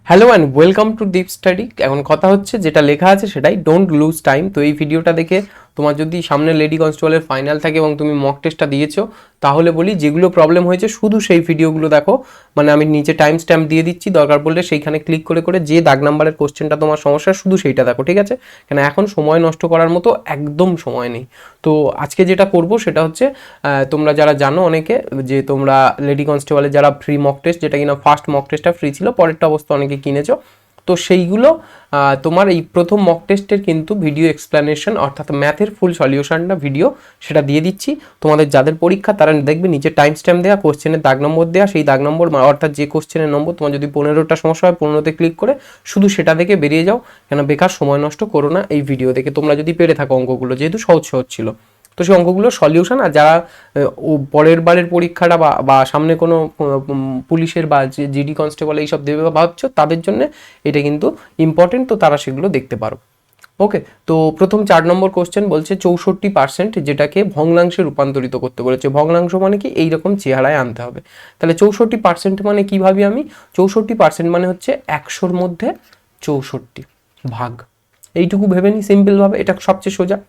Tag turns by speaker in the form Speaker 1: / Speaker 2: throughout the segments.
Speaker 1: Hello and welcome to deep study. এখন কথা হচ্ছে যেটা লেখা আছে সেটাই, ডোন্ট লুজ টাইম। তো এই ভিডিওটা দেখে তোমার যদি সামনে লেডি কনস্টেবলের ফাইনাল থাকে এবং তুমি মক টেস্টটা দিয়েছো, তাহলে বলি যেগুলো প্রবলেম হয়েছে শুধু সেই ভিডিওগুলো দেখো। মানে আমি নিচে টাইম স্ট্যাম্প দিয়ে দিচ্ছি, দরকার পড়লে সেইখানে ক্লিক করে করে যে দাগ নাম্বারের কোশ্চেনটা তোমার সমস্যা শুধু সেইটা দেখো, ঠিক আছে? কেন এখন সময় নষ্ট করার মতো একদম সময় নেই। তো আজকে যেটা করব সেটা হচ্ছে, তোমরা যারা জানো অনেকে যে তোমরা লেডি কনস্টেবলের যারা ফ্রি মক টেস্ট, যেটা কিনা ফার্স্ট মক টেস্টটা ফ্রি ছিল, পরেরটা অবস্থা অনেকে কিনেছো, তো সেইগুলো তোমার এই প্রথম মক টেস্টের কিন্তু ভিডিও এক্সপ্লেনেশন অর্থাৎ ম্যাথের ফুল সলিউশনটা ভিডিও সেটা দিয়ে দিচ্ছি। তোমাদের যাদের পরীক্ষা তারা দেখবে নিচে টাইম স্ট্যাম্প দেওয়া, কোশ্চেনের দাগ নম্বর দেওয়া, সেই দাগ নম্বর অর্থাৎ যে কোশ্চেনের নম্বর তোমার যদি 15টা সমস্যা হয় 15তে ক্লিক করে শুধু সেটা দেখে বেরিয়ে যাও। কেন বেকার সময় নষ্ট করো না এই ভিডিও দেখে, তোমরা যদি পেরে থাকো অঙ্কগুলো, যেহেতু সহজ সহজ ছিল। তো সেই অঙ্কগুলোর সলিউশন, আর যারা ও পরের বারের পরীক্ষাটা বা সামনে কোনো পুলিশের বা জিডি কনস্টেবল এইসব দেবে বা ভাবছো, তাদের জন্য এটা কিন্তু ইম্পর্টেন্ট, তো তারা সেগুলো দেখতে পারো। ওকে, তো প্রথম 4 নম্বর কোশ্চেন বলছে 64%, যেটাকে ভগ্নাংশে রূপান্তরিত করতে বলেছে। ভগ্নাংশ মানে কি, এইরকম চেহারায় আনতে হবে। তাহলে 64% মানে কি ভাবি আমি, 64% মানে হচ্ছে 100-র মধ্যে 64 ভাগ, এইটুকু ভেবে নি সিম্পলভাবে, এটা সবচেয়ে সোজা।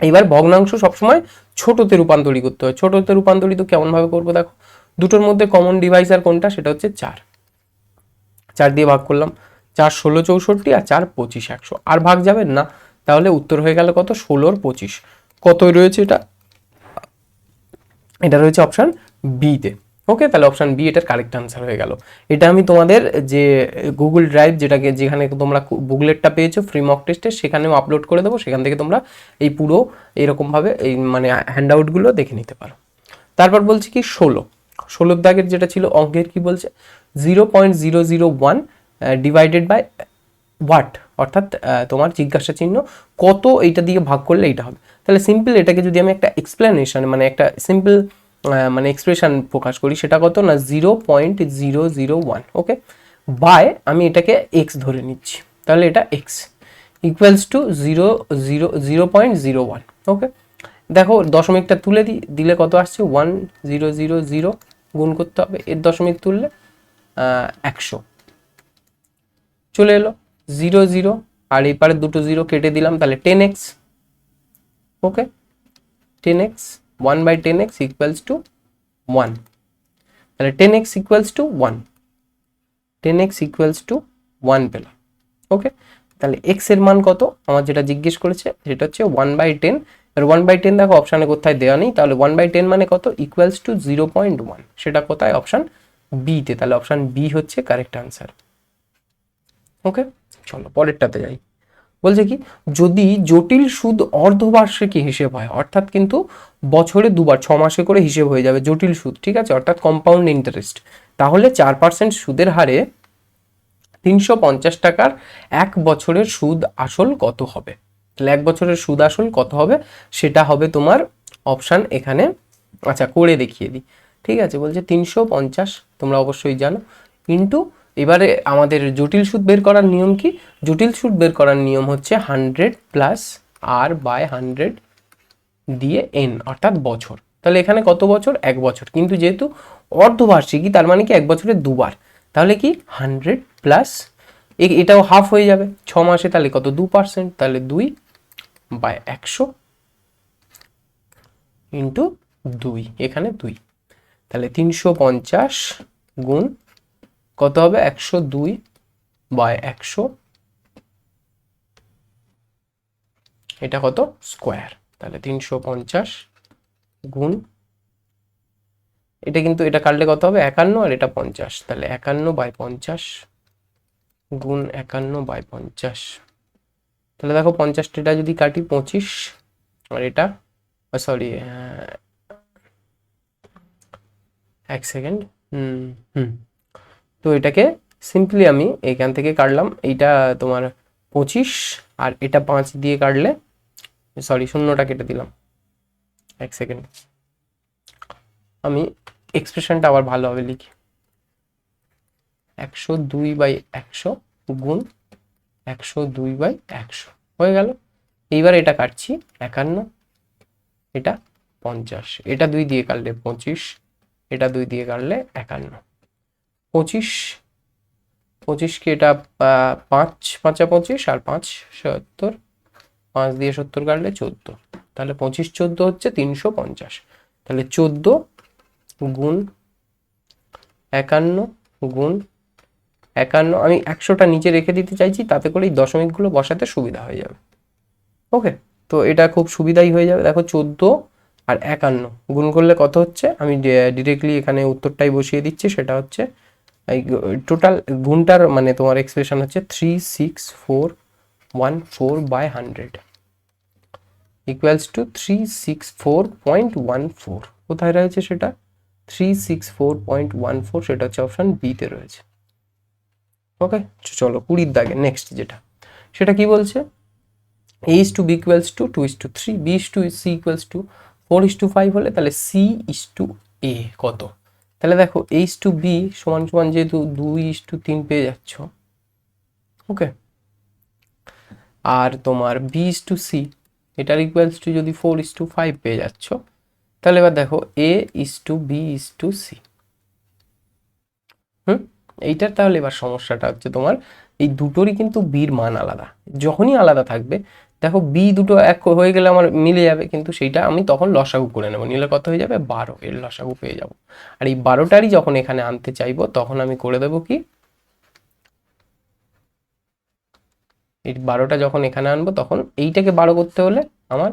Speaker 1: এইবার ভগ্নাংশ সবসময় ছোটতে রূপান্তরিত করতে হয়। ছোটতে রূপান্তরিত কেমন ভাবে করবো দেখো, দুটোর মধ্যে কমন ডিভাইজার কোনটা, সেটা হচ্ছে 4। 4 দিয়ে ভাগ করলাম, 4 16 64 আর 4 25 100, আর ভাগ যাবেন না। তাহলে উত্তর হয়ে গেল কত, 16 25। কত রয়েছে এটা, এটা রয়েছে অপশান বিতে। ওকে, তাহলে অপশান বি এটার কারেক্ট আনসার হয়ে গেল। এটা আমি তোমাদের যে গুগল ড্রাইভ, যেটাকে যেখানে তোমরা বুকলেটটা পেয়েছো ফ্রি মক টেস্টে, সেখানেও আপলোড করে দেবো, সেখান থেকে তোমরা এই পুরো এরকমভাবে এই মানে হ্যান্ডআউটগুলো দেখে নিতে পারো। তারপর বলছি কি 16 দাগের যেটা ছিল অঙ্কের, কি বলছে 0.001 ডিভাইডেড বাই হোয়াট, অর্থাৎ তোমার জিজ্ঞাসা চিহ্ন কত, এইটা দিয়ে ভাগ করলে এইটা হবে। তাহলে সিম্পল এটাকে যদি আমি একটা এক্সপ্লেনেশন মানে একটা সিম্পল মানে এক্সপ্রেশন প্রকাশ করি, সেটা কত না 0.001। ওকে, বাই আমি এটাকে এক্স ধরে নিচ্ছি, তাহলে এটা এক্স ইকুয়ালস টু 0.01। ওকে, দেখো দশমিকটা তুলে দিলে কত আসছে, 1000, গুণ করতে হবে, এর দশমিক তুললে 100 চলে এলো, 0 আর এই পারে দুটো 0 কেটে দিলাম, তাহলে 10x। Okay, 10x, 1/10x equals to 1, তাহলে 10x equals to 1, 10x equals to 1 পেলাম। ওকে, তাহলে x এর মান কত আমার যেটা জিজ্ঞেস করেছে সেটা হচ্ছে 1/10। আর 1/10 দেখো অপশানে কোথায় দেওয়া নেই, তাহলে 1/10 মানে কত, ইকুয়ালস টু 0.1, সেটা কোথায়, অপশান বি তে। তাহলে অপশান বি হচ্ছে কারেক্ট আনসার। ওকে, চলো পরেরটাতে যাই। বলছে কি, যদি জটিল সুদ অর্ধবার্ষিকী হিসেব হয়, অর্থাৎ কিন্তু বছরে দুবার 6 মাসে করে হিসেব হয়ে যাবে জটিল সুদ, ঠিক আছে, অর্থাৎ কম্পাউন্ড ইন্টারেস্ট, তাহলে 4% সুদের হারে 350 টাকার 1 বছরের সুদ আসল কত হবে? তাহলে 1 বছরের সুদ আসল কত হবে, সেটা হবে তোমার অপশান এখানে। আচ্ছা, করে দেখিয়ে দিই, ঠিক আছে। বলছে 350, তোমরা অবশ্যই জানো, কিন্তু এবারে আমাদের জটিল সুদ বের করার নিয়ম কি, জটিল সুদ বের করার নিয়ম হচ্ছে 100 প্লাস আর বাই 100 দিয়ে এন, অর্থাৎ বছর। তাহলে এখানে কত বছর, 1 বছর, কিন্তু যেহেতু অর্ধবার্ষিকী তার মানে কি 1 বছরে দুবার, তাহলে কি 100 প্লাস এটাও হাফ হয়ে যাবে 6 মাসে, তাহলে কত 2%, তাহলে 2/100 ইন্টু 2, এখানে 2, তাহলে 350 গুণ কত হবে, 102/100, এটা কত স্কোয়ার। তাহলে 350 গুণ, এটা কিন্তু এটা কাটলে কত হবে 51, আর এটা 50, তাহলে 51/50 গুণ 51/50। তাহলে দেখো 50টা যদি কাটি 25, আর এটা সরি 1 সেকেন্ড, হুম, তো এটাকে সিম্পলি আমি এখান থেকে কাটলাম, এইটা তোমার 25 আর এটা 5 দিয়ে কাটলে, সরি শূন্যটা কেটে দিলাম, 1 সেকেন্ড, আমি এক্সপ্রেশনটা আবার ভালোভাবে লিখি, 102/100 গুণ 102/100 হয়ে গেল। এইবার এটা কাটছি 51, এটা 50, এটা 2 দিয়ে কাটলে 25, এটা 2 দিয়ে কাটলে 51, 25 25 এটা 5 5 25 আর 5 70, 5 দিয়ে 70 কাটলে 14, তাহলে 25 14 হচ্ছে 350। তাহলে 14 গুণ 51 গুণ 51, আমি 100টা নিচে রেখে দিতে চাইছি, তাতে করে এই দশমিকগুলো বসাতে সুবিধা হয়ে যাবে। ওকে, তো এটা খুব সুবিধাই হয়ে যাবে। দেখো 14 আর 51 গুণ করলে কত হচ্ছে, আমি ডিরেক্টলি এখানে উত্তরটাই বসিয়ে দিচ্ছি। সেটা হচ্ছে এই টোটাল গুণটার মানে তোমার এক্সপ্রেশন হচ্ছে 36414/100 ইকুয়ালস টু 364.14। কোথায় রয়েছে সেটা? 364.14, সেটা হচ্ছে অপশন বি তে রয়েছে। ওকে, চলো 20 দাগে নেক্সট যেটা, সেটা কি বলছে? A/B equals to 2:3, B/C equals to 4:5 হলে তাহলে C/A কত? তাহলে দেখো H/B সমান সমান যেহেতু 2:3 পেয়ে যাচ্ছ, ওকে, আর তোমার B/C এটার ইকুয়ালস টু যদি 4:5 পেয়ে যাচ্ছ, তাহলে এবার দেখো A/B/C। এইটার তাহলে এবার সমস্যাটা হচ্ছে তোমার এই দুটোরই কিন্তু বির মান আলাদা। যখনই আলাদা থাকবে, দেখো বি দুটো এক হয়ে গেলে আমার মিলে যাবে, কিন্তু সেইটা আমি তখন লসাগু করে নেবো, নিলে কত হয়ে যাবে? 12, এর লসাগু পেয়ে যাব। আর এই 12টারই যখন এখানে আনতে চাইবো, তখন আমি করে দেবো কি, এই 12টা যখন এখানে আনবো, তখন এইটাকে 12 করতে হলে আমার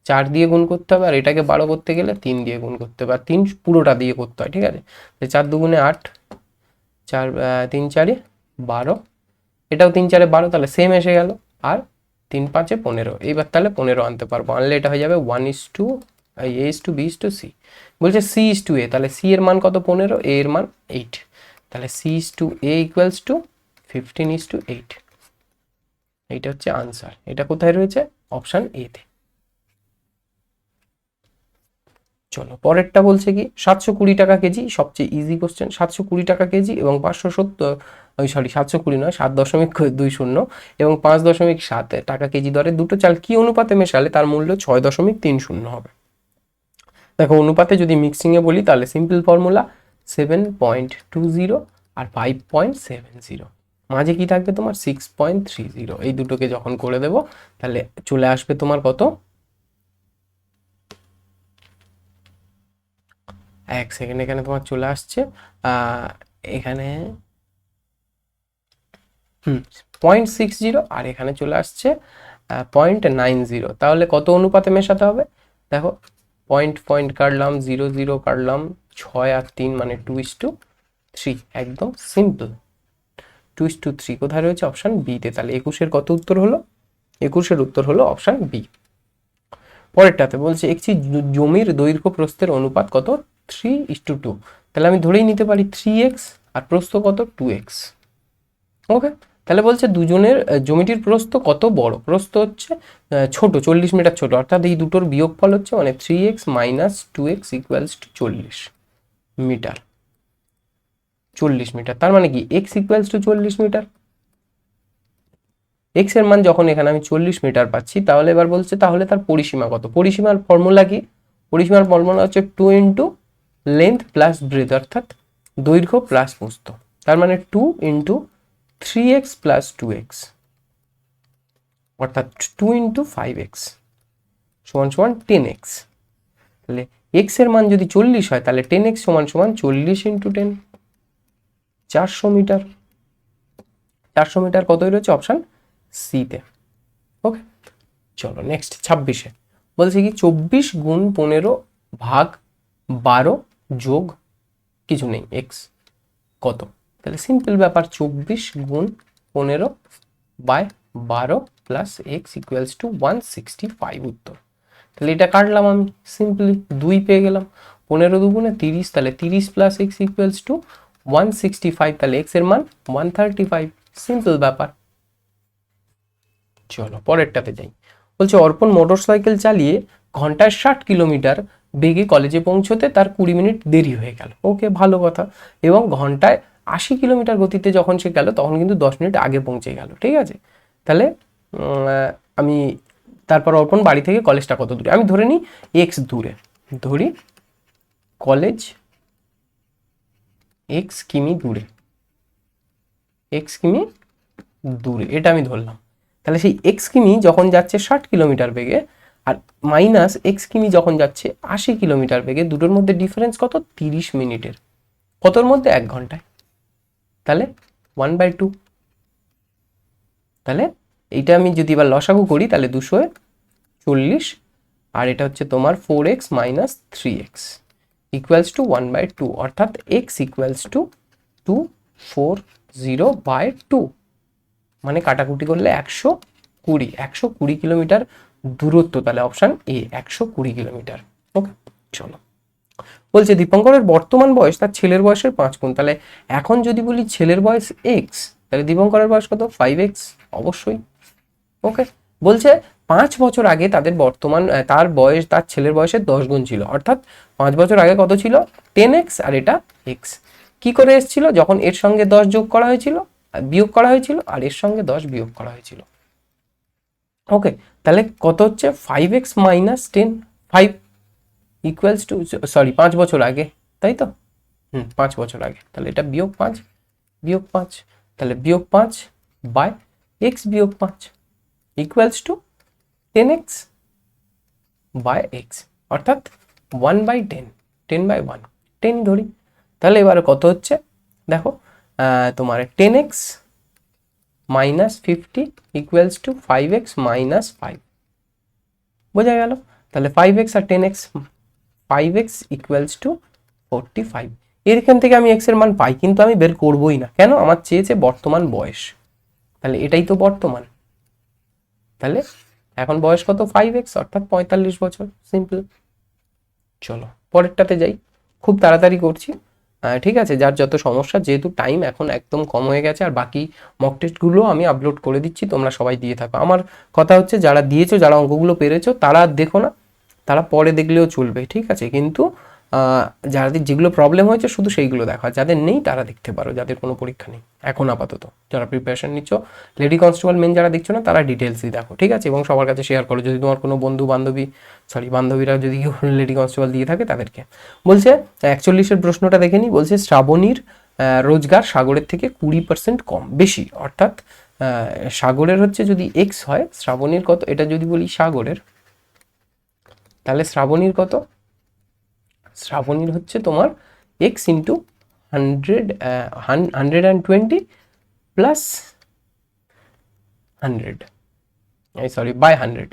Speaker 1: 4 দিয়ে গুণ করতে হবে, আর এটাকে 12 করতে গেলে 3 দিয়ে গুণ করতে হবে, আর 3 পুরোটা দিয়ে করতে হয়, ঠিক আছে? 4 দুগুণে 8, 4 3 4 12, এটাও 3 4 12, তাহলে সেম এসে গেল। আর 3 5 15, এইবার তাহলে 15 আনতে পারবো, আনলে এটা হয়ে যাবে 1:A/B/C। বলছে C/A, তাহলে C এর মান কত? 15, A এর মান 8, তাহলে C/A ইকুয়ালস টু 15:8। এইটা হচ্ছে আনসার। এটা কোথায় রয়েছে? অপশন এ তে। চলো পরেরটা বলছে কি, 720 টাকা কেজি, সবচেয়ে ইজি কোশ্চেন। 720 টাকা কেজি এবং 720 নয়, 7.20 এবং 5.7 টাকা কেজি দরে দুটো চাল কি অনুপাতে মেশালে তার মূল্য 6.30 হবে? দেখো অনুপাতে যদি মিক্সিং এ বলি, তাহলে সিম্পল ফর্মুলা 7.20 আর 5.70, মাঝে কি থাকবে তোমার? 6.30। এই দুটোকে যখন করে দেব, তাহলে চলে আসবে তোমার কত? এক সেকেন্ড, এখানে তোমার চলে আসছে এখানে 0.60, আর এখানে চলে আসছে 0.90। তাহলে কত অনুপাতে মেশাতে হবে? দেখো পয়েন্ট পয়েন্ট কাটলাম, 0 0 কাটলাম, 6 আর 3 মানে 2:3, একদম সিম্পল। 2:3 কোথায় রয়েছে? অপশন বি তে। তাহলে 21-এর কত উত্তর হলো? 21-এর উত্তর হলো অপশন বি। পরেরটাতে বলছে একটি জমির দৈর্ঘ্য প্রস্থের অনুপাত কত? 3:2। তাহলে আমি ধরেই নিতে পারি 3x, আর প্রস্থ কত? 2x। ওকে, তাহলে বলছে দুজনের জমিটির প্রস্থ কত বড়? প্রস্থ হচ্ছে ছোট, 40 মিটার ছোট, অর্থাৎ এই দুটোর বিয়োগফল হচ্ছে মানে 3x - 2x equals to 40 metre. 40 metre, তার মানে কি x equals to 40 meter. x এর মান যখন এখানে আমি 40 মিটার পাচ্ছি, তাহলে এবার বলছে তাহলে তার পরিসীমা কত? পরিসীমার ফর্মুলা কি? পরিসীমার ফর্মুলা হচ্ছে 2 ইন্টু লেন্থ প্লাস ব্রেথ, অর্থাৎ দৈর্ঘ্য প্লাস প্রস্থ। তার মানে 2 ইন্টু 3x প্লাস 2x, অর্থাৎ 2 ইন্টু 5x সমান সমান 10x। তাহলে x এর মান যদি 40 হয়, তাহলে 10x সমান সমান 40 ইন্টু 10, 400 মিটার। 400 মিটার কতই রয়েছে? অপশন সি তে। ওকে, চলো নেক্সট 26-এ বলছে কি 24 গুণ 15 ভাগ 12 যোগ কিছু নেই x কত? তাহলে সিম্পল ব্যাপার, 24 গুণ 15/12 প্লাস x ইকুয়ালস টু 165 উত্তর। তাহলে এটা কাটলাম আমি, সিম্পলি 2 পেয়ে গেলাম। 15 দুগুণে 30, তাহলে 30 প্লাস x ইকুয়ালস টু 165, তাহলে x এর মান 135। সিম্পল ব্যাপার। চলো পরেরটাতে যাই। বলছে অর্পণ মোটরসাইকেল চালিয়ে ঘন্টায় 60 কিলোমিটার বেগে কলেজে পৌঁছতে তার 20 মিনিট দেরি হয়ে গেল। ওকে, ভালো কথা। এবং ঘন্টায় 80 কিলোমিটার গতিতে যখন সে গেল, তখন কিন্তু 10 মিনিট আগে পৌঁছে গেল, ঠিক আছে? তাহলে আমি তারপর অর্পণ বাড়ি থেকে কলেজটা কত দূরে? আমি ধরে নিই x দূরে, ধরি কলেজ x কিমি দূরে। এক্স কিমি দূরে, এটা আমি ধরলাম। তাহলে সেই এক্স কিমি যখন যাচ্ছে 60 কিলোমিটার বেগে আর মাইনাস এক্স কিমি যখন যাচ্ছে 80 কিলোমিটার বেগে, দুটোর মধ্যে ডিফারেন্স কত? 30 মিনিটের। কতর মধ্যে? 1 ঘন্টায়। তাহলে 1/2। তাহলে এইটা আমি যদি এবার লসাগু করি তাহলে 240, আর এটা হচ্ছে তোমার 4x minus 3x equals to 1/2, অর্থাৎ x ইকুয়ালস টু 240/2, মানে কাটাকুটি করলে 120 কিলোমিটার দূরত্ব। তাহলে অপশান এ 120 কিলোমিটার। ওকে, চলো। বলছে দীপঙ্করের বর্তমান বয়স তার ছেলের বয়সের 5 গুণ। তাহলে এখন যদি বলি ছেলের বয়স x, তাহলে দীপঙ্করের বয়স কত? 5x অবশ্যই। ওকে, বলছে 5 বছর আগে তাদের বর্তমান তার বয়স তার ছেলের বয়সের 10 গুণ ছিল, অর্থাৎ 5 বছর আগে কত ছিল? 10x, আর এটা x। কি করে এসেছিল? যখন এর সঙ্গে 10 যোগ করা হয়েছিল, বিয়োগ করা হয়েছিল, আর এর সঙ্গে 10 বিয়োগ করা হয়েছিল। ওকে, তাহলে কত হচ্ছে? 5x minus 10, 5 equals to, sorry 5 বছর আগে, তাই তো? 5 বছর আগে। তাহলে এটা বিয়োগ 5, বিয়োগ 5, তাহলে বিয়োগ 5 বাই x বিয়োগ 5 equals to 10x by x, অর্থাৎ 1/10, 10/1, 10 ধরি। তাহলে এবারে কত হচ্ছে দেখো, তোমার 10x minus 50 equals to 5x minus 5, বোঝা গেল? তাহলে 5x R 10x, 5x equals to 45। এখান থেকে আমি x এর মান পাই, কিন্তু আমি বের করবোই না। কেন? আমার চেয়েছে বর্তমান বয়স, তাহলে এটাই তো বর্তমান। তাহলে এখন বয়স কত? 5x, অর্থাৎ 45 বছর। সিম্পল। চলো পরেরটাতে যাই, খুব তাড়াতাড়ি করছি। ঠিক আছে, যার যত সমস্যা, যেহেতু টাইম এখন একদম কম হয়ে গেছে, আর বাকি মক টেস্টগুলো আমি আপলোড করে দিচ্ছি, তোমরা সবাই দিয়ে থাকো। আমার কথা হচ্ছে যারা দিয়েছো, যারা অঙ্কগুলো পেরেছো, তারা দেখো না, তারা পরে দেখলেও চলবে, ঠিক আছে, কিন্তু যাদের যেগুলো প্রবলেম হয়েছে শুধু সেইগুলো দেখো, আর যাদের নেই তারা দেখতে পারো, যাদের কোনো পরীক্ষা নেই এখন আপাতত, যারা প্রিপারেশন নিচ্ছ। লেডি কনস্টেবল মেন যারা দেখছো না, তারা ডিটেলসই দেখো, ঠিক আছে, এবং সবার কাছে শেয়ার করো, যদি তোমার কোনো বান্ধবীরা যদি কেউ লেডি কনস্টেবল দিয়ে থাকে তাদেরকে। বলছে 41-এর প্রশ্নটা দেখে নি। বলছে শ্রাবণীর রোজগার সাগরের থেকে 20% কম বেশি, অর্থাৎ সাগরের হচ্ছে যদি এক্স হয়, শ্রাবণীর কত? এটা যদি বলি সাগরের, তাহলে শ্রাবণীর কত? শ্রাবণীর হচ্ছে তোমার x into 120 plus 100, sorry by 100,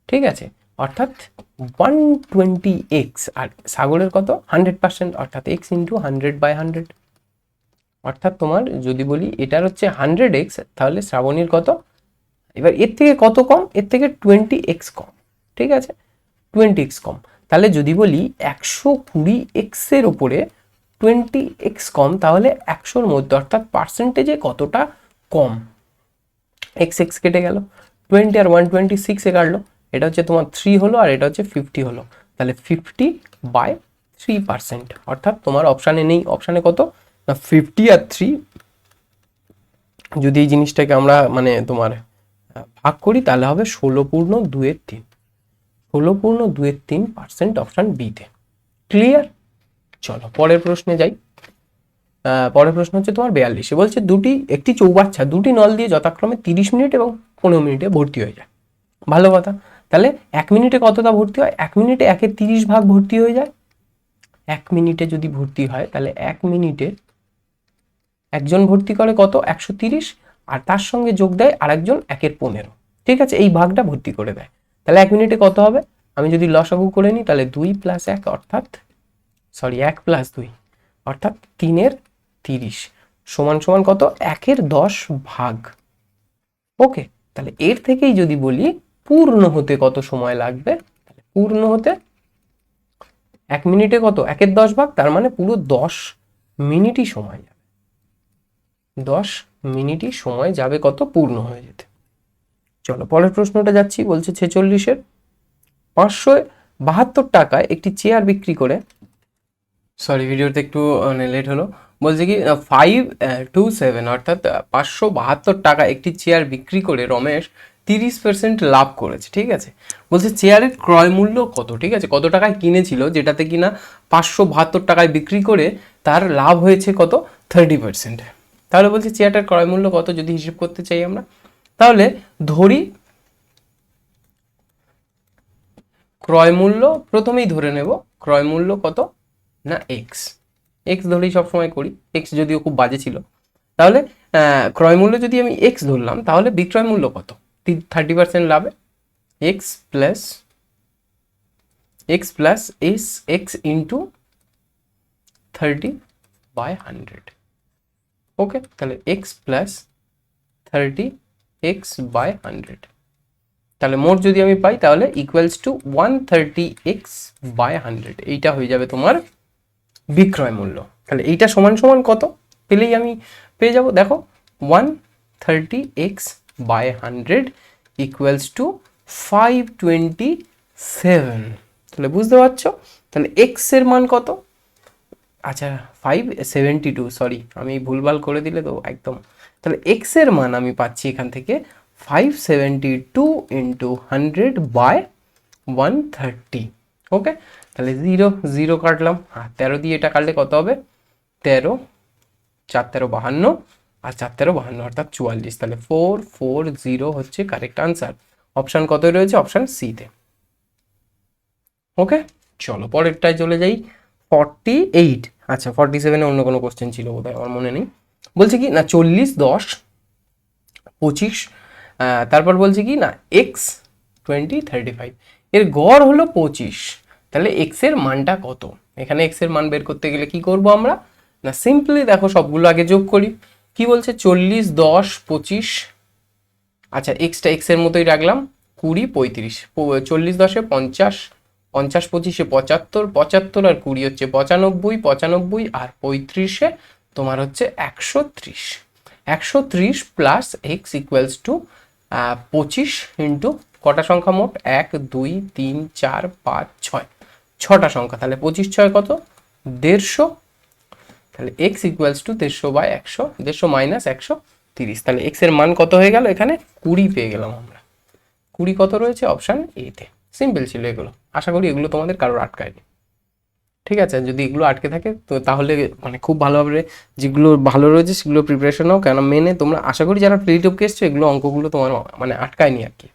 Speaker 1: ঠিক আছে, অর্থাৎ 120x। আর সাগরের কত? 100%, অর্থাৎ x ইন্টু 100/100, অর্থাৎ তোমার যদি বলি এটার হচ্ছে 100x, তাহলে শ্রাবণীর কত? এবার এর থেকে কত কম? এর থেকে 20x কম, ঠিক আছে, 20x কম। তাহলে যদি বলি 120x এর উপরে 20x কম, তাহলে 100-র মধ্যে, অর্থাৎ পার্সেন্টেজে কতটা কম? x কেটে গেল, 20 আর 126 কাটলো, এটা হচ্ছে তোমার 3 হলো, আর এটা হচ্ছে 50 হলো, তাহলে 50/3%, অর্থাৎ তোমার অপশানে নেই। অপশানে কত না 50 আর 3, যদি এই জিনিসটাকে আমরা মানে তোমার ভাগ করি তাহলে হবে 16.2/3, 16.2/3% অপশান বিতে। ক্লিয়ার? চলো পরের প্রশ্নে যাই। পরের প্রশ্ন হচ্ছে তোমার 42-এ। বলছে একটি চৌবাচ্চা দুটি নল দিয়ে যথাক্রমে 30 মিনিট এবং 15 মিনিটে ভর্তি হয়ে যায়। ভালো কথা। তাহলে 1 মিনিটে কতটা ভর্তি হয়? 1 মিনিটে 1/30 ভাগ ভর্তি হয়ে যায়। 1 মিনিটে যদি ভর্তি হয়, তাহলে 1 মিনিটে একজন ভর্তি করে কত? 130, আর তার সঙ্গে যোগ দেয় আরেকজন 1/15, ঠিক আছে, এই ভাগটা ভর্তি করে দেয়। তাহলে 1 মিনিটে কত হবে? আমি যদি লসাগু করে নিই, তাহলে 2 + 1, অর্থাৎ 1 + 2, অর্থাৎ 3/30 সমান সমান কত? 1/10 ভাগ। ওকে, তাহলে এর থেকেই যদি বলি পূর্ণ হতে কত সময় লাগবে, তাহলে পূর্ণ হতে 1 মিনিটে কত? 1/10 ভাগ, তার মানে পুরো 10 মিনিটই সময় যাবে। 10 মিনিটই সময় যাবে কত? পূর্ণ হয়ে যেতে। চলো পরের প্রশ্নটা যাচ্ছি। বলছে 46-এর 572 টাকায় একটি চেয়ার বিক্রি করে, সরি ভিডিওতে একটু মানে লেট হলো, বলছে কি 527, অর্থাৎ 572 টাকা একটি চেয়ার বিক্রি করে রমেশ 30% লাভ করেছে, ঠিক আছে। বলছে চেয়ারের ক্রয় মূল্য কত, ঠিক আছে, কত টাকায় কিনেছিল, যেটাতে কিনা 572 টাকায় বিক্রি করে তার লাভ হয়েছে কত? 30%। তাহলে বলছে চেয়ারটার ক্রয় মূল্য কত যদি হিসেব করতে চাই আমরা, তাহলে ধরি ক্রয় মূল্য প্রথমেই ধরে নেব, ক্রয় মূল্য কত না এক্স, এক্স ধরেই সবসময় করি, এক্স যদিও খুব বাজে ছিল। তাহলে ক্রয় মূল্য যদি আমি এক্স ধরলাম, তাহলে বিক্রয় মূল্য কত 30% লাভে x plus S x into 30/100। ওকে, তাহলে এক্স প্লাস 30x/100, তাহলে মোট যদি আমি পাই তাহলে ইকুয়ালস টু 130x/100, এইটা হয়ে যাবে তোমার বিক্রয় মূল্য। তাহলে এইটা সমান সমান কত পেলেই আমি পেয়ে যাব, দেখো 130x/100 ইকুয়ালস টু 527। তাহলে বুঝতে পারছো, তাহলে এক্স এর মান কত, আচ্ছা 572, সরি আমি ভুলভাল করে দিলে তো একদম। তাহলে এক্স এর মান আমি পাচ্ছি এখান থেকে 572 ইন্টু 100/130। ওকে, তাহলে 0 0 কাটলাম, আর 13 দিয়ে এটা কাটলে কত হবে, 13 4 13 52, আর 4 13 52 অর্থাৎ 44। তাহলে 440 হচ্ছে কারেক্ট আনসার। অপশান কত রয়েছে, অপশান সিতে। ওকে, চলো পরেরটায় চলে যাই। 48, আচ্ছা 47 অন্য কোনো কোশ্চেন ছিল বোধহয়, আমার মনে নেই। বলছে কি না 40 10 25, তারপর বলছে কি না এক্স 20 35, এর গড় হলো 25। তাহলে এক্স এর মানটা কত, এখানে এক্স এর মান বের করতে গেলে কি করব আমরা, না সিম্পলি দেখো সবগুলো আগে যোগ করি। কি বলছে 40 10 25, আচ্ছা এক্সটা এক্স এর মতোই রাখলাম, 20 35, 40 10 50, 50 25 75, 75 আর 20 হচ্ছে 95, 95 আর 35 তোমার হচ্ছে 130, 130 plus x equals to 25 into কটা সংখ্যা মোট 1 2 3 4 5 6, ছটা সংখ্যা। তাহলে 25 6 কত 150, তাহলে এক্স ইকুয়ালস টু 150/100, 150 মাইনাস 130। তাহলে এক্স এর মান কত হয়ে গেল, এখানে 20 পেয়ে গেলাম আমরা। 20 কত রয়েছে, অপশান এতে। সিম্পল ছিল এগুলো, আশা করি এগুলো তোমাদের কারোর আটকায়নি। ঠিক আছে, যদি এগুলো আটকে থাকে তো তাহলে মানে খুব ভালোভাবে যেগুলো ভালো রয়েছে সেগুলো প্রিপারেশন নাও, কেন মেনে তোমরা আশা করি যারা প্রিলিটিভকে এসছো এগুলো অঙ্কগুলো তোমার মানে আটকায়নি আর কি।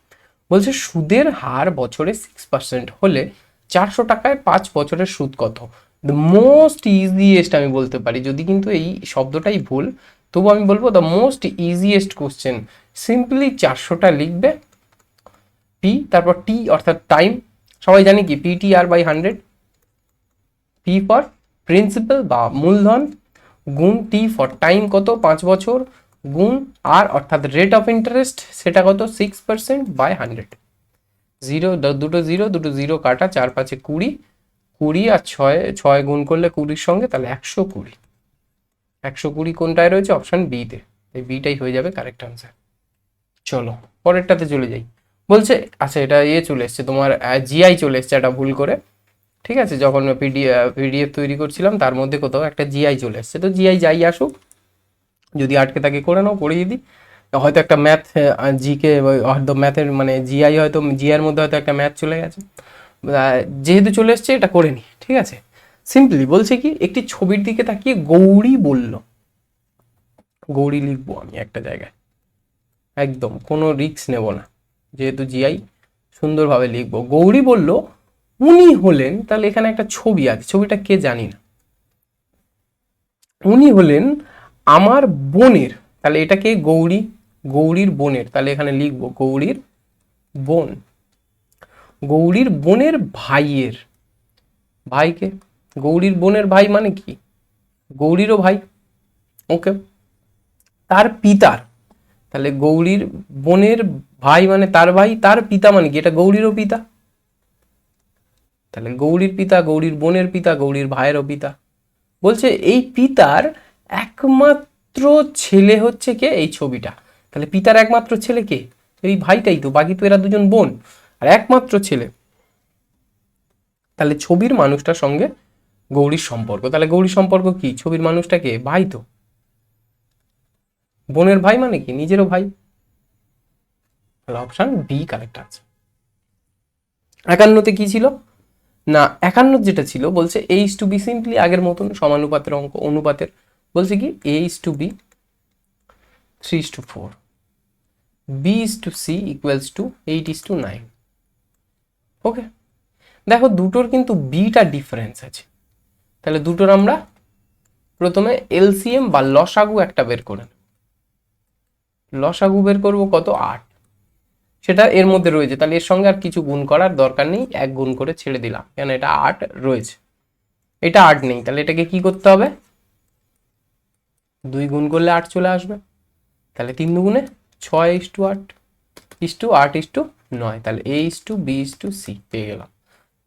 Speaker 1: বলছে সুদের হার বছরে 6% হলে 400 টাকায় 5 বছরের সুদ কত। দ্য মোস্ট ইজিয়েস্ট আমি বলতে পারি, যদি কিন্তু এই শব্দটাই ভুল তবু আমি বলবো the most easiest question. Simply 400টা লিখবে, পি তারপর টি অর্থাৎ টাইম, সবাই জানি কি PTR/100, পি ফর প্রিন্সিপাল বা মূলধন, গুণ টি ফর টাইম কত 5 বছর, গুণ আর অর্থাৎ রেট অফ ইন্টারেস্ট সেটা কত 6%/100। জিরো দুটো জিরো কাটা, 4 5 20, 20 আর 6 গুণ করলে 20-র সঙ্গে, তাহলে 120। 120 কোনটায় রয়েছে, অপশন বিতে, এই বিটাই হয়ে যাবে কারেক্ট আনসার। চলো পরেরটাতে চলে যাই। বলছে আচ্ছা এটা চলে এসছে তোমার জিআই চলে এসছে, এটা ভুল করে, ঠিক আছে যখন পিডিএফ তৈরি করছিলাম তার মধ্যে কোথাও একটা জিআই চলে এসছে। তো জিআই যাই আসুক, যদি আটকে তাকে করে নাও, করিয়ে দিই। হয়তো একটা ম্যাথ জিকে হয়তো ম্যাথের মানে জিআই হয়তো জিআইয়ের মধ্যে হয়তো একটা ম্যাথ চলে গেছে, যেহেতু চলে এসছে এটা করে নি। ঠিক আছে, সিম্পলি বলছে কি একটি ছবির দিকে তাকিয়ে গৌরী বলল, গৌরী লিখবো আমি একটা জায়গায়, একদম কোনো রিস্ক নেব না, যেহেতু জিআই সুন্দরভাবে লিখবো। গৌরী বলল উনি হলেন, তাহলে এখানে একটা ছবি আছে, ছবিটা কে জানি না, উনি হলেন আমার বোনের, তাহলে এটা কে গৌরী, গৌরীর বোনের, তাহলে এখানে লিখবো গৌরীর বোন, গৌরীর বোনের ভাইয়ের, ভাইকে গৌরীর বোনের ভাই মানে কি গৌরীরও ভাই। ওকে, তার পিতার, তাহলে গৌরীর বোনের ভাই মানে তার ভাই, তার পিতা মানে কি এটা গৌরীরও পিতা, তাহলে গৌরীর পিতা, গৌরীর বোনের পিতা, গৌরীর ভাইয়েরও পিতা। বলছে এই পিতার একমাত্র ছেলে হচ্ছে কে, এই ছবিটা, তাহলে পিতার একমাত্র ছেলে কে, এই ভাইটাই তো, বাকি তো এরা দুজন বোন, আর একমাত্র ছেলে, তাহলে ছবির মানুষটার সঙ্গে গৌরীর সম্পর্ক, তাহলে গৌরীর সম্পর্ক কি, ছবির মানুষটাকে ভাই তো, বোনের ভাই মানে কি নিজেরও ভাই, তাহলে অপশন বি কারেক্ট আছে। 51তে কি ছিল না 51 যেটা ছিল বলছে A/B, সিম্পলি আগের মতন সমানুপাতের অঙ্ক, অনুপাতের। বলছে কি A/B 3:4, B:C ইকুয়ালস টু 8:9। ওকে, দেখো দুটোর কিন্তু বিটা ডিফারেন্স আছে, তাহলে দুটোর আমরা প্রথমে এলসিএম বা লসাগু একটা বের করে নেব। লসাগু বের করব কত, 8, সেটা এর মধ্যে রয়েছে, তাহলে এর সঙ্গে আর কিছু গুণ করার দরকার নেই, 1 গুণ করে ছেড়ে দিলাম, কেন এটা 8 রয়েছে, এটা 8 নেই, তাহলে এটাকে কি করতে হবে, 2 গুণ করলে 8 চলে আসবে, তাহলে 3 দুগুণে 6:8, 8:9, তাহলে A:B:C পেয়ে গেলাম।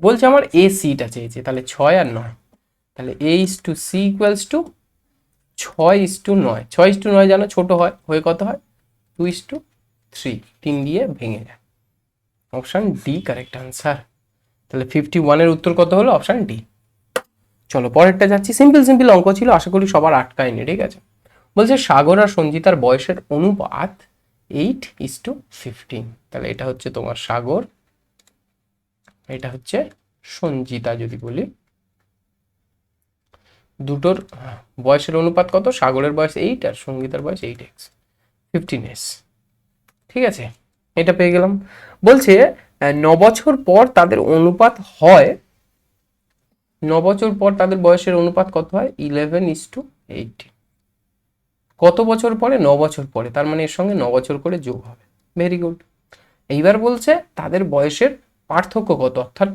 Speaker 1: বলছে আমার এ সিটা চেয়েছে, তাহলে 6 আর 9, তাহলে A:C ইকুয়ালস টু 6:9, 6:9 জানো ছোট হয়, হয়ে কত হয় 2:3, 3 দিয়ে ভেঙে যায়, অপশান ডি কারেক্ট আনসার। তাহলে 51 উত্তর কত হলো, অপশান ডি। চলো পরেরটা যাচ্ছি, সিম্পল অঙ্ক ছিল, আশা করি সবার আটকায়নি, ঠিক আছে। বলছে সাগর আর সঞ্জিতার বয়সের অনুপাত 8:15, তাহলে এটা হচ্ছে তোমার সাগর, এটা হচ্ছে সঞ্জিতা। যদি বলি দুটোর বয়সের অনুপাত কত, সাগরের বয়স 8 আর সঙ্গীতার বয়স 8x 15s, ঠিক আছে, এটা পেয়ে গেলাম। বলছে 9 বছর পর তাদের অনুপাত হয়, 9 বছর পর তাদের বয়সের অনুপাত কত হয়, 11:18। কত বছর পরে, 9 বছর পরে, তার মানে এর সঙ্গে 9 বছর করে যোগ হবে, ভেরি গুড। এইবার বলছে তাদের বয়সের পার্থক্য কত, অর্থাৎ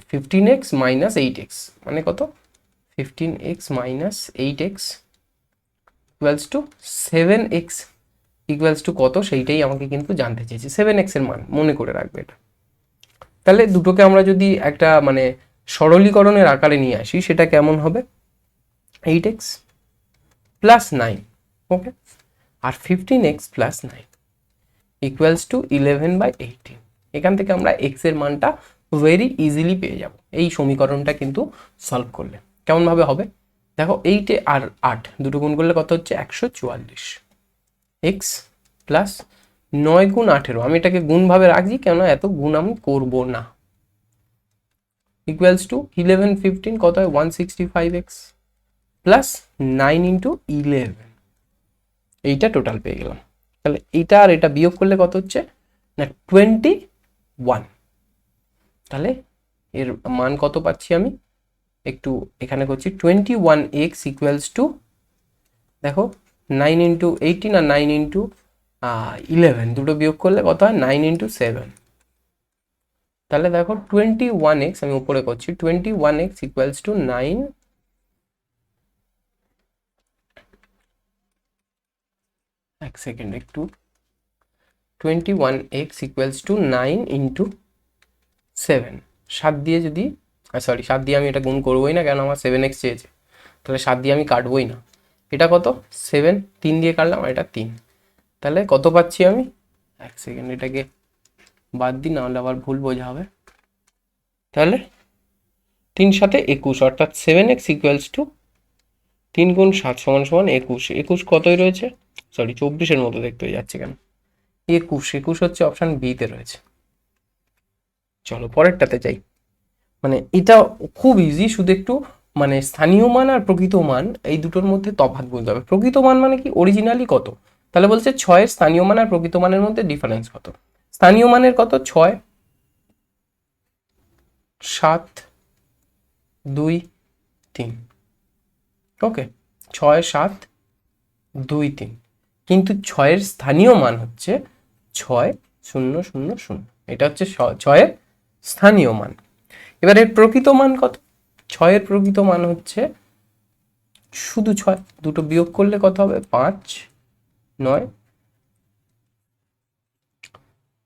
Speaker 1: 15x মাইনাস 8x মানে কত, 15x minus 8x equals to 7x equals to কত, সেইটাই আমাকে কিন্তু জানতে চেয়েছি, 7x এর মান মনে করে রাখবে এটা। তাহলে দুটোকে আমরা যদি একটা মানে সরলীকরণের আকারে নিয়ে আসি, সেটা কেমন হবে, 8x প্লাস 9, ওকে, আর 15x প্লাস 9 ইকুয়ালস টু 11/18। এখান থেকে আমরা x এর মানটা ভেরি ইজিলি পেয়ে যাব এই সমীকরণটা কিন্তু সলভ করলে। কেমন ভাবে হবে, দেখো 8 আর 8 দুটো গুণ করলে কত হচ্ছে 144, x প্লাস 9 গুণ 18, আমি এটাকে গুণ ভাবে রাখছি কেন, এত গুণ আমি করব না, ইকুয়ালস টু 11/15 কত হয় 165x প্লাস 9 ইন্টু 11, এইটা টোটাল পেয়ে গেলাম। তাহলে এটা আর এটা বিয়োগ করলে কত হচ্ছে না 21, তাহলে এর মান কত পাচ্ছি আমি, একটু এখানে করছি 21x ইকুয়ালস টু, দেখো 9 ইন্টু 18 আর 9 ইন্টু 11 দুটো বিয়োগ করলে কত হয় 9 ইন্টু 7, তাহলে দেখো 21x, আমি উপরে করছি 21x ইকুয়ালস টু 9, এক সেকেন্ড একটু, 21x ইকুয়ালস টু 9 ইন্টু 7, 7 দিয়ে যদি, সরি 7 দিয়ে আমি এটা গুণ করবোই না, কেন আমার 7x চেয়েছে, তাহলে 7 দিয়ে আমি কাটবোই না, এটা কত 7, 3 দিয়ে কাটলাম, আর এটা 3, তাহলে কত পাচ্ছি আমি, এক সেকেন্ড এটাকে বাদ দিই, নাহলে আবার ভুল বোঝা হবে, তাহলে 3 সাথে 21, অর্থাৎ 7x ইকুয়ালস টু 3 গুণ 7 সমান সমান 21, 21 কতই রয়েছে, সরি 24-এর মতো দেখতে হয়ে যাচ্ছে কেন, 21 হচ্ছে অপশান বিতে রয়েছে। চলো পরেরটাতে যাই, মানে এটা খুব ইজি, শুধু একটু মানে স্থানীয় মান আর প্রকৃত মান এই দুটোর মধ্যে তফাৎ বুঝতে হবে। প্রকৃত মান মানে কি, অরিজিনালি কত, তাহলে বলছে 6 এর স্থানীয় মান আর প্রকৃত মানের মধ্যে ডিফারেন্স কত, স্থানীয় মানের কত 6, 7, 2, 3, ওকে, 6, 7, 2, 3, কিন্তু 6 এর স্থানীয় মান হচ্ছে 6,000, এটা হচ্ছে 6 এর স্থানীয় মান। এবার এর প্রকৃত মান কত, 6 এর প্রকৃত মান হচ্ছে শুধু 6, দুটো বিয়োগ করলে কত হবে 5, 9,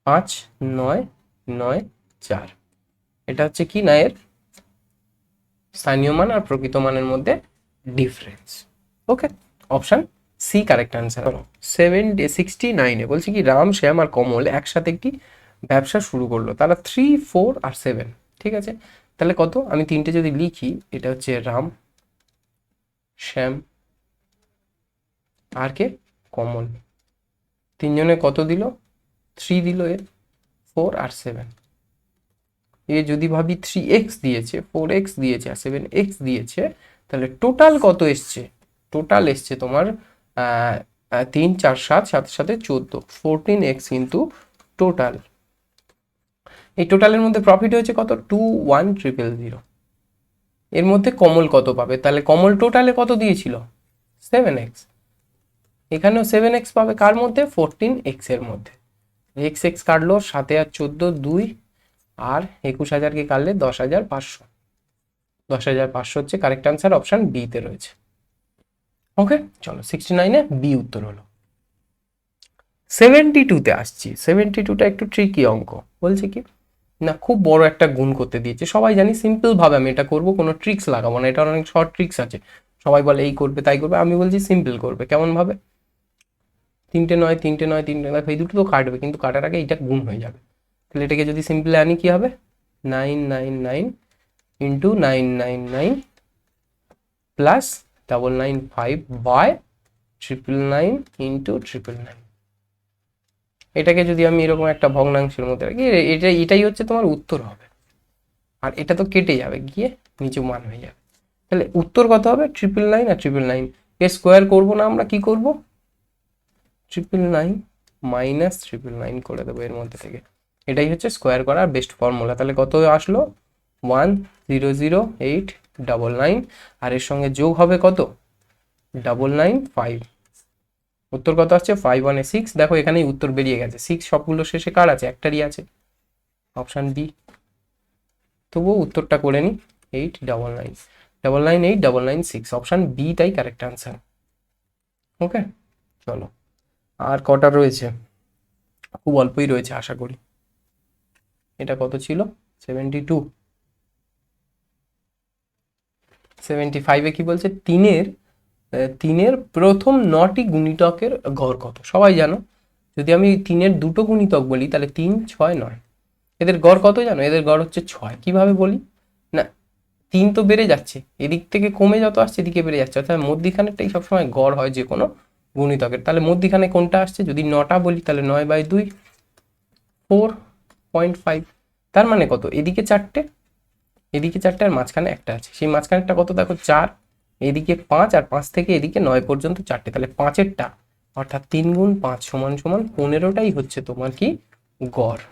Speaker 1: 5, 9, 9, 4, এটা হচ্ছে কি না এর স্থানীয় মান আর প্রকৃত মানের মধ্যে ডিফারেন্স, ওকে, অপশন সি কারেক্ট আনসার। 69 বলছে কি রাম, শ্যাম আর কমল একসাথে একটি ব্যবসা শুরু করলো, তারা 3, 4 আর 7, ঠিক আছে, তাহলে কত, আমি তিনটে যদি লিখি, এটা হচ্ছে রাম, শ্যাম আর কে, কমল, তিনজনে কত দিল 3 দিল, এর 4 আর 7, এ যদি ভাবি 3x দিয়েছে, 4x দিয়েছে আর 7x দিয়েছে, তাহলে টোটাল কত এসছে, টোটাল এসছে তোমার 3 4 7 সাথে সাথে 14, 14x কিন্তু টোটাল। এই টোটালের মধ্যে প্রফিট হয়েছে কত? 21000। এর মধ্যে কমল কত পাবে? তাহলে কমল টোটালে কত দিয়েছিল? 7x। এখানেও 7x পাবে, কার মধ্যে? 14x এর মধ্যে। x x কাটলো, 7 আর 14 2, আর 21000 কে কাটলে 10500। 10500 হচ্ছে কারেক্ট আনসার, অপশন বি তে রয়েছে। ওকে, চলো 69 এ বি উত্তর হলো। 72 তে আসছি। 72টা একটু ট্রিকি অঙ্ক। বলছে কি না, খুব বড় একটা গুণ করতে দিয়েছে। সবাই জানি সিম্পল ভাবে আমি এটা করব, কোনো ট্রিক্স লাগাবো না। এটা অনেক শর্ট ট্রিক্স আছে, সবাই বলে এই করবে তাই করবে, আমি বলছি সিম্পল করবে। কেমন ভাবে? 3টে 9 3টে 9 3টে 9, এই দুটো তো কাটবে, কিন্তু কাটার আগে এটা গুণ হয়ে যাবে। তাহলে এটাকে যদি সিম্পলে আনি কি হবে? 999 ইন্টু 999 প্লাস 995 বাই 999 ইন্টু 999। এটাকে যদি আমি এরকম একটা ভগ্নাংশের মধ্যে রাখি, এটাই হচ্ছে তোমার উত্তর হবে। আর এটা তো কেটে যাবে, গিয়ে নিচে মান হয়ে যাবে। তাহলে উত্তর কত হবে? 999 আর 999। এর স্কোয়ার করবো না, আমরা কি করব? 999 মাইনাস 999 করে দেবো এর মধ্যে থেকে। এটাই হচ্ছে স্কোয়ার করার বেস্ট ফর্মুলা। তাহলে কত আসলো? 100899, আর এর সঙ্গে যোগ হবে কত? 995। উত্তর কত আসছে? 516। দেখো এখানেই উত্তর বেরিয়ে গেছে। 6 সবগুলো শেষে কার আছে? একটারই আছে, অপশন বি। তবুও উত্তরটা করে নি, 899 998 996, অপশন বি তাই কারেক্ট আনসার। ওকে, চলো আর কটা রয়েছে? খুব অল্পই রয়েছে আশা করি। এটা কত ছিল? 72। 75-এ কি বলছে? তিনের প্রথম 9টি গুণিতকের গড় কত? সবাই জানো, যদি আমি তিনের দুটো গুণিতক বলি তাহলে 3 6 9, এদের গড় কত জানো? এদের গড় হচ্ছে 6। কিভাবে বলি না, 3 তো বেড়ে যাচ্ছে, এদিক থেকে কমে যত আসছে এদিকে বেড়ে যাচ্ছে, অর্থাৎ মধ্যিখানেরটাই সবসময় গড় হয় যে কোনো গুণিতকের। তাহলে মধ্যিখানে কোনটা আসছে? যদি 9টা বলি তাহলে 9/2 4.5। তার মানে কত? এদিকে 4টে, এদিকে 4টে, আর মাঝখানে একটা আছে। সেই মাঝখানেরটা কত? দেখো 4, এদিকে 5, আর 5 থেকে এদিকে 9 পর্যন্ত 4টে। তাহলে 5এরটা, অর্থাৎ 3 গুণ 5 সমান সমান 15টাই হচ্ছে তোমার কি? গড়।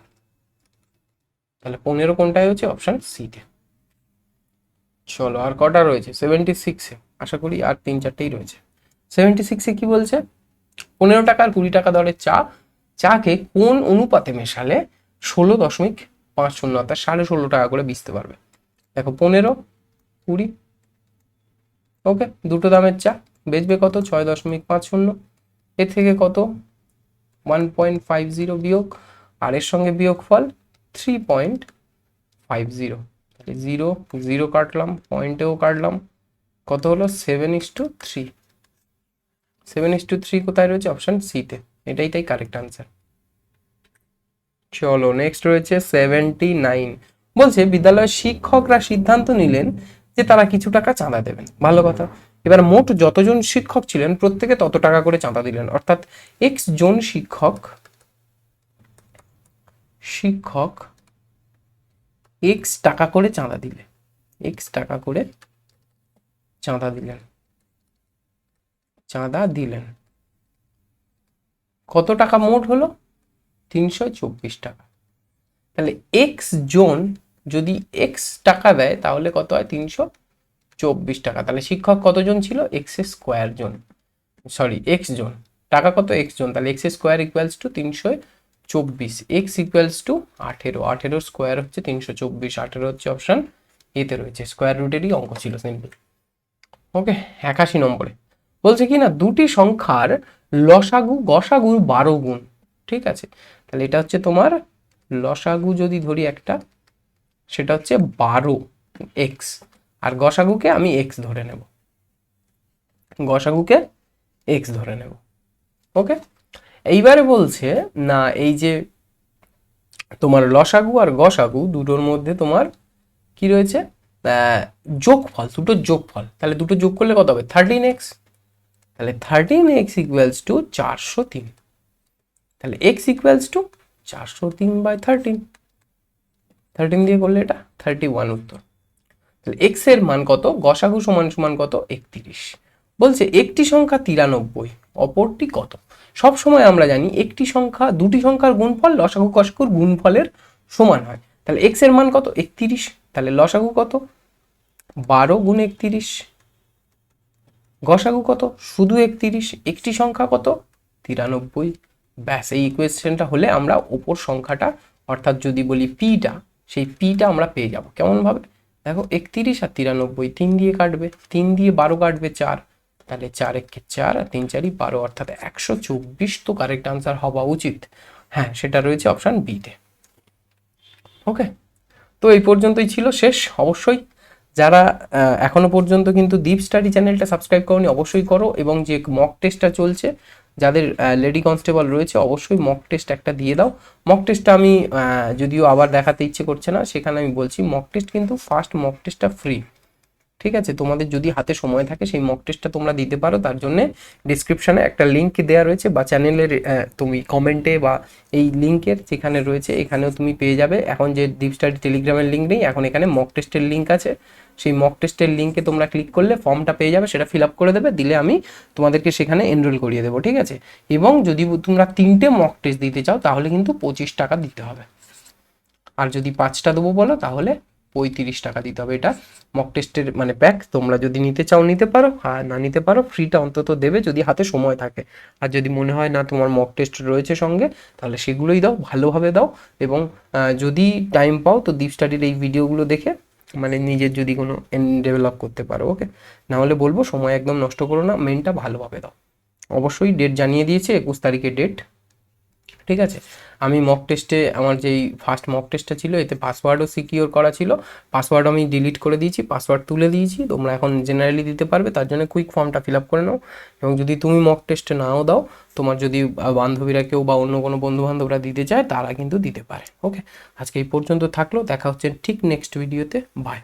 Speaker 1: তাহলে 15 কোনটাই হচ্ছে? অপশন সি তে। চলো আর কটা রয়েছে? 76-এ আশা করি আর 3 4টেই রয়েছে। 76-এ কি বলছে? 15 টাকা আর 20 টাকা দরের চাকে কোন অনুপাতে মেশালে 16.50, অর্থাৎ 16.5 টাকা করে বেচতে পারবে? দেখো 15 20, ওকে, দুটো দামের চা, বেচবে কত? 6.50। এর থেকে কত? 1.50 বিয়োগ, আর এর সঙ্গে বিয়োগ ফল 3.50। তাহলে 0 0 কাটলাম, পয়েন্টেও কাটলাম, কত হলো? 7:3। 7:3 কোথায় রয়েছে? অপশন সি তে। এটাই তাই কারেক্ট আনসার। চলো নেক্সট রয়েছে 79। বলছে বিদ্যালয়ের শিক্ষকরা সিদ্ধান্ত নিলেন যে তারা কিছু টাকা চাঁদা দেবেন। ভালো কথা। এবার মোট যতজন শিক্ষক ছিলেন প্রত্যেকে তত টাকা করে চাঁদা দিলেন, অর্থাৎ এক্স জন শিক্ষক এক্স টাকা করে চাঁদা দিলেন, এক্স টাকা করে চাঁদা দিলেন। কত টাকা মোট হলো? 324 টাকা। তাহলে এক্স জন যদি এক্স টাকা দেয় তাহলে কত হয়? 324 টাকা। তাহলে শিক্ষক কতজন ছিল? এক্স স্কোয়ার জন, সরি এক্স জন, টাকা কত? এক্স জন। তাহলে x square equals to 324, x equals to 18, 18 square হচ্ছে 324, 18 হচ্ছে অপশন এতে রয়েছে। স্কোয়ার রুটেরই অঙ্ক ছিল, সিম্পল। ওকে, 81 নম্বরে বলছে কি না, দুটি সংখ্যার লসাগু গসাগুর 12 গুণ। ঠিক আছে, তাহলে এটা হচ্ছে তোমার লসাগু যদি ধরি একটা, সেটা হচ্ছে 12x, আর গসাগুকে আমি এক্স ধরে নেব, গসাগুকে এক্স ধরে নেব। ওকে, এইবারে বলছে না, এই যে তোমার লসাগু আর গসাগু দুটোর মধ্যে তোমার কি রয়েছে? যোগফল, দুটোর যোগফল। তাহলে দুটো যোগ করলে কত হবে? 13x। তাহলে 13x ইকুয়ালস টু 403। তাহলে x ইকুয়ালস টু 403/13, 13 দিয়ে করলে এটা 31 উত্তর। তাহলে x এর মান কত? গসাগু সমান সমান কত? 31। বলছে একটি সংখ্যা 93 অপরটি কত। সব সময় আমরা জানি একটি সংখ্যা দুটি সংখ্যার গুণফল লসাগু কসাগুর গুণফলের সমান হয়। তাহলে x এর মান কত 31, তাহলে লসাগু কত 12 গুণ 31, গসাগু কত শুধু 31, একটি সংখ্যা কত 93। ব্যাস, এই ইকুয়েশনটা হলে আমরা ওপর সংখ্যাটা অর্থাৎ যদি বলি পিটা, সেই পিটা আমরা পেয়ে যাব। কেমন ভাবে দেখো 31 আর 93 3 দিয়ে কাটবে, 3 দিয়ে 12 কাটবে 4, তাহলে 4 একে 4 আর 3 4 12 অর্থাৎ 124 তো কারেক্ট আনসার হওয়া উচিত। হ্যাঁ, সেটা রয়েছে অপশন বিতে। ওকে, তো এই পর্যন্তই ছিল, শেষ। অবশ্যই যারা এখনো পর্যন্ত কিন্তু দীপ স্টাডি চ্যানেলটা সাবস্ক্রাইব করোনি অবশ্যই করো, এবং যে মক টেস্টটা চলছে যাদের লেডি কনস্টেবল রয়েছে অবশ্যই মক টেস্ট একটা দিয়ে দাও। মক টেস্টটা আমি যদিও আবার দেখাতে ইচ্ছে করছে না, সেখানে আমি বলছি মক টেস্ট কিন্তু ফার্স্ট মক টেস্টটা ফ্রি, ঠিক আছে? তোমাদের যদি হাতে সময় থাকে সেই মক টেস্টটা তোমরা দিতে পারো, তার জন্য ডেসক্রিপশনে একটা লিঙ্ক দেওয়া রয়েছে বা চ্যানেলের তুমি কমেন্টে বা এই লিঙ্কের যেখানে রয়েছে এখানেও তুমি পেয়ে যাবে। এখন যে ডিপ স্টাডি টেলিগ্রামের লিঙ্ক নেই, এখন এখানে মক টেস্টের লিঙ্ক আছে, সেই মক টেস্টের লিঙ্কে তোমরা ক্লিক করলে ফর্মটা পেয়ে যাবে, সেটা ফিল আপ করে দেবে, দিলে আমি তোমাদেরকে সেখানে এনরোল করিয়ে দেবো, ঠিক আছে? এবং যদি তোমরা 3টে মক টেস্ট দিতে চাও তাহলে কিন্তু 25 টাকা দিতে হবে, আর যদি 5টা দেবো বলো তাহলে 35 টাকা দিতে হবে। এটা মক টেস্টের মানে প্যাক, তোমরা যদি নিতে চাও নিতে পারো, আর না নিতে পারো ফ্রিটা অন্তত দেবে যদি হাতে সময় থাকে। আর যদি মনে হয় না তোমার মক টেস্ট রয়েছে সঙ্গে, তাহলে সেগুলোই দাও, ভালোভাবে দাও। এবং যদি টাইম পাও তো দীপ স্টাডির এই ভিডিওগুলো দেখে মানে নিজের যদি কোনো ডেভেলপ করতে পারো, ওকে? না হলে বলবো সময় একদম নষ্ট করো না, মেনটা ভালোভাবে দাও। অবশ্যই ডেট জানিয়ে দিয়েছে, 21 তারিখে ডেট, ঠিক আছে? আমি মক টেস্টে আমার যেই ফার্স্ট মক টেস্টটা ছিল এতে পাসওয়ার্ডও সিকিওর করা ছিল, পাসওয়ার্ড আমি ডিলিট করে দিয়েছি, পাসওয়ার্ড তুলে দিয়েছি, তোমরা এখন জেনারেলি দিতে পারবে, তার জন্য কুইক ফর্মটা ফিল আপ করে নাও। এবং যদি তুমি মক টেস্টে নাও দাও, তোমার যদি বান্ধবীরা কেউ বা অন্য কোনো বন্ধু বান্ধবরা দিতে চায় তারা কিন্তু দিতে পারে। ওকে, আজকে এই পর্যন্ত থাকলো, দেখা হচ্ছে ঠিক নেক্সট ভিডিওতে, বাই।